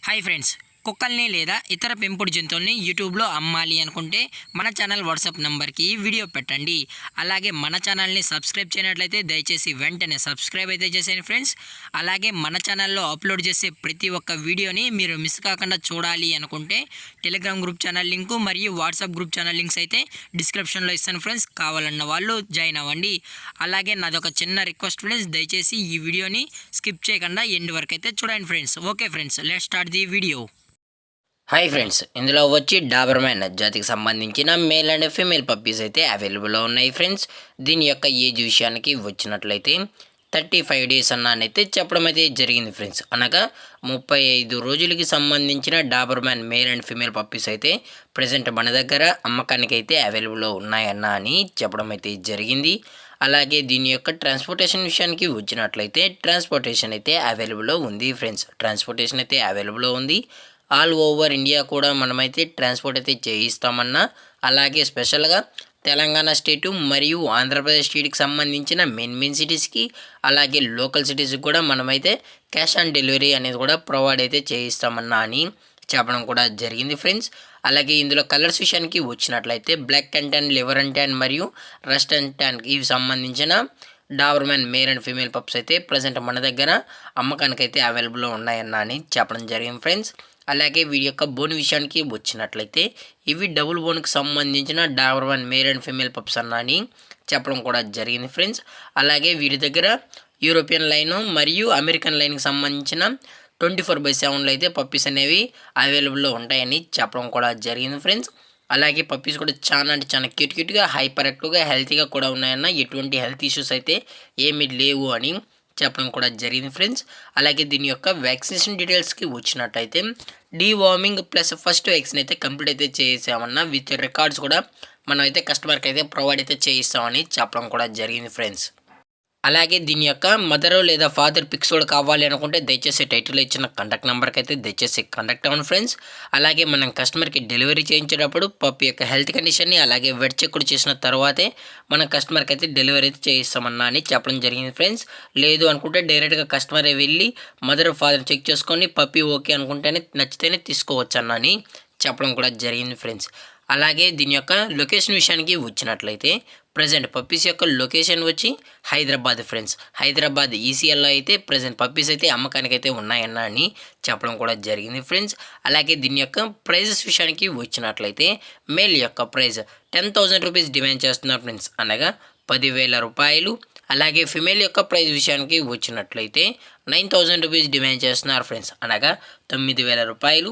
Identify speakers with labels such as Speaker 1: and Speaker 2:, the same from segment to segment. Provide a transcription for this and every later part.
Speaker 1: Hi friends, కుక్కల్ని లేదా ఇతర పెంపుడు జంతువుల్ని యూట్యూబ్లో అమ్మాలి అనుకుంటే మన ఛానల్ వాట్సాప్ నెంబర్కి వీడియో పెట్టండి. అలాగే మన ఛానల్ని సబ్స్క్రైబ్ చేయనట్లయితే దయచేసి వెంటనే సబ్స్క్రైబ్ అయితే చేసేయండి ఫ్రెండ్స్. అలాగే మన ఛానల్లో అప్లోడ్ చేసే ప్రతి ఒక్క వీడియోని మీరు మిస్ కాకుండా చూడాలి అనుకుంటే టెలిగ్రామ్ గ్రూప్ ఛానల్ లింకు మరియు వాట్సాప్ గ్రూప్ ఛానల్ లింక్స్ అయితే డిస్క్రిప్షన్లో ఇస్తాను ఫ్రెండ్స్. కావాలన్న వాళ్ళు జాయిన్ అవ్వండి. అలాగే నాదొక చిన్న రిక్వెస్ట్ ఫ్రెండ్స్, దయచేసి ఈ వీడియోని స్కిప్ చేయకుండా ఎండ్ వరకు అయితే చూడండి friends. Okay friends, let's start the video. Hi friends, ఇందులో వచ్చి డాబర్మ్యాన్ జాతికి సంబంధించిన మేల్ అండ్ ఫీమేల్ పప్పీస్ అయితే అవైలబుల్లో ఉన్నాయి ఫ్రెండ్స్. దీని యొక్క ఏజ్ విషయానికి వచ్చినట్లయితే 35 డేస్ అన్నానైతే చెప్పడం అయితే జరిగింది ఫ్రెండ్స్. అనగా 35 రోజులకి సంబంధించిన Dobermann male and female puppies అయితే ప్రజెంట్ మన దగ్గర అమ్మకానికి అయితే అవైలబుల్లో ఉన్నాయన్నా అని చెప్పడం అయితే జరిగింది. అలాగే దీని యొక్క ట్రాన్స్పోర్టేషన్ విషయానికి వచ్చినట్లయితే ట్రాన్స్పోర్టేషన్ అయితే అవైలబుల్లో ఉంది ఫ్రెండ్స్. ట్రాన్స్పోర్టేషన్ అయితే అవైలబుల్లో ఉంది. ఆల్ ఓవర్ ఇండియా కూడా మనమైతే ట్రాన్స్పోర్ట్ అయితే చేయిస్తామన్నా, అలాగే స్పెషల్గా తెలంగాణ స్టేటు మరియు ఆంధ్రప్రదేశ్ స్టేట్కి సంబంధించిన మెయిన్ సిటీస్కి, అలాగే లోకల్ సిటీస్కి కూడా మనమైతే క్యాష్ ఆన్ డెలివరీ అనేది కూడా ప్రొవైడ్ అయితే చేయిస్తామన్నా అని చెప్పడం కూడా జరిగింది ఫ్రెండ్స్. అలాగే ఇందులో కలర్స్ విషయానికి వచ్చినట్లయితే black and tan, liver and tan మరియు రస్ట్ అండ్ ట్యాన్ ఇవి సంబంధించిన Dobermann male and female pups అయితే ప్రజెంట్ మన దగ్గర అమ్మకానికి అయితే అవైలబుల్లో ఉన్నాయన్నా అని చెప్పడం జరిగింది ఫ్రెండ్స్. అలాగే వీడి యొక్క బోన్ విషయానికి వచ్చినట్లయితే ఇవి డబుల్ బోన్కి సంబంధించిన Dobermann male and female pups అన్నా అని చెప్పడం కూడా జరిగింది ఫ్రెండ్స్. అలాగే వీరి దగ్గర యూరోపియన్ లైను మరియు అమెరికన్ లైన్కి సంబంధించిన 24/7 అయితే పప్పీస్ అనేవి అవైలబుల్లో ఉంటాయని చెప్పడం కూడా జరిగింది ఫ్రెండ్స్. అలాగే పప్పీస్ కూడా చాలా అంటే చాలా క్యూట్గా హైపర్ యాక్టివ్గా హెల్తీగా కూడా ఉన్నాయన్న, ఎటువంటి హెల్త్ ఇష్యూస్ అయితే ఏమీ లేవు అని చెప్పడం కూడా జరిగింది ఫ్రెండ్స్. అలాగే దీని యొక్క వ్యాక్సినేషన్ డీటెయిల్స్కి వచ్చినట్టయితే డీవార్మింగ్ ప్లస్ ఫస్ట్ వ్యాక్సిన్ అయితే కంప్లీట్ అయితే చేసామన్నా, విత్ రికార్డ్స్ కూడా మనం అయితే కస్టమర్కి అయితే ప్రొవైడ్ అయితే చేయిస్తామని చెప్పడం కూడా జరిగింది ఫ్రెండ్స్. అలాగే దీని యొక్క మదర్ లేదా ఫాదర్ పిక్స్ కూడా కావాలి అనుకుంటే దయచేసి టైటిల్లో ఇచ్చిన కాంటాక్ట్ నెంబర్కి అయితే దయచేసి కాంటాక్ట్ అవ్వండి ఫ్రెండ్స్. అలాగే మనం కస్టమర్కి డెలివరీ చేయించేటప్పుడు పప్పి యొక్క హెల్త్ కండిషన్ని అలాగే వెట్ చెక్ కూడా చేసిన తర్వాతే మనం కస్టమర్కి అయితే డెలివరీ అయితే చేయిస్తామన్నా అని చెప్పడం జరిగింది ఫ్రెండ్స్. లేదు అనుకుంటే డైరెక్ట్గా కస్టమరే వెళ్ళి మదర్ ఫాదర్ చెక్ చేసుకొని పప్పి ఓకే అనుకుంటేనే నచ్చితేనే తీసుకోవచ్చు అన్న అని చెప్పడం కూడా జరిగింది ఫ్రెండ్స్. అలాగే దీని యొక్క లొకేషన్ విషయానికి వచ్చినట్లయితే ప్రజెంట్ పప్పీస్ యొక్క లొకేషన్ వచ్చి హైదరాబాద్ ఫ్రెండ్స్. హైదరాబాద్ ఈసీఎల్లో అయితే ప్రజెంట్ పప్పీస్ అయితే అమ్మకానికి అయితే ఉన్నాయన్నా అని చెప్పడం కూడా జరిగింది ఫ్రెండ్స్. అలాగే దీని యొక్క ప్రైజెస్ విషయానికి వచ్చినట్లయితే మేల్ యొక్క ప్రైజ్ 10,000 రూపీస్ డిమాండ్ చేస్తున్నారు ఫ్రెండ్స్, అనగా 10,000 రూపాయలు. అలాగే ఫిమేల్ యొక్క ప్రైజ్ విషయానికి వచ్చినట్లయితే 9,000 రూపీస్ డిమాండ్ చేస్తున్నారు ఫ్రెండ్స్, అనగా 9,000 రూపాయలు.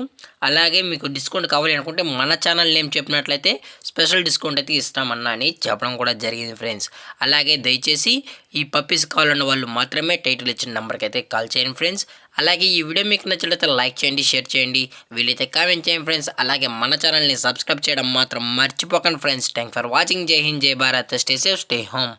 Speaker 1: అలాగే మీకు డిస్కౌంట్ కావాలి అనుకుంటే మన ఛానల్ నేమ్ చెప్పినట్లయితే స్పెషల్ డిస్కౌంట్ అయితే ఇస్తామన్నా అని చెప్పడం కూడా జరిగింది ఫ్రెండ్స్. అలాగే దయచేసి ఈ పప్పీస్ కావాలన్న వాళ్ళు మాత్రమే టైటిల్ ఇచ్చిన నెంబర్కి అయితే కాల్ చేయండి ఫ్రెండ్స్. అలాగే ఈ వీడియో మీకు నచ్చినట్లయితే లైక్ చేయండి, షేర్ చేయండి, వీలైతే కామెంట్ చేయండి ఫ్రెండ్స్. అలాగే మన ఛానల్ని సబ్స్క్రైబ్ చేయడం మాత్రం మర్చిపోకండి ఫ్రెండ్స్. Thank for watching. జై హింద్, జై Bharat, stay safe, stay home.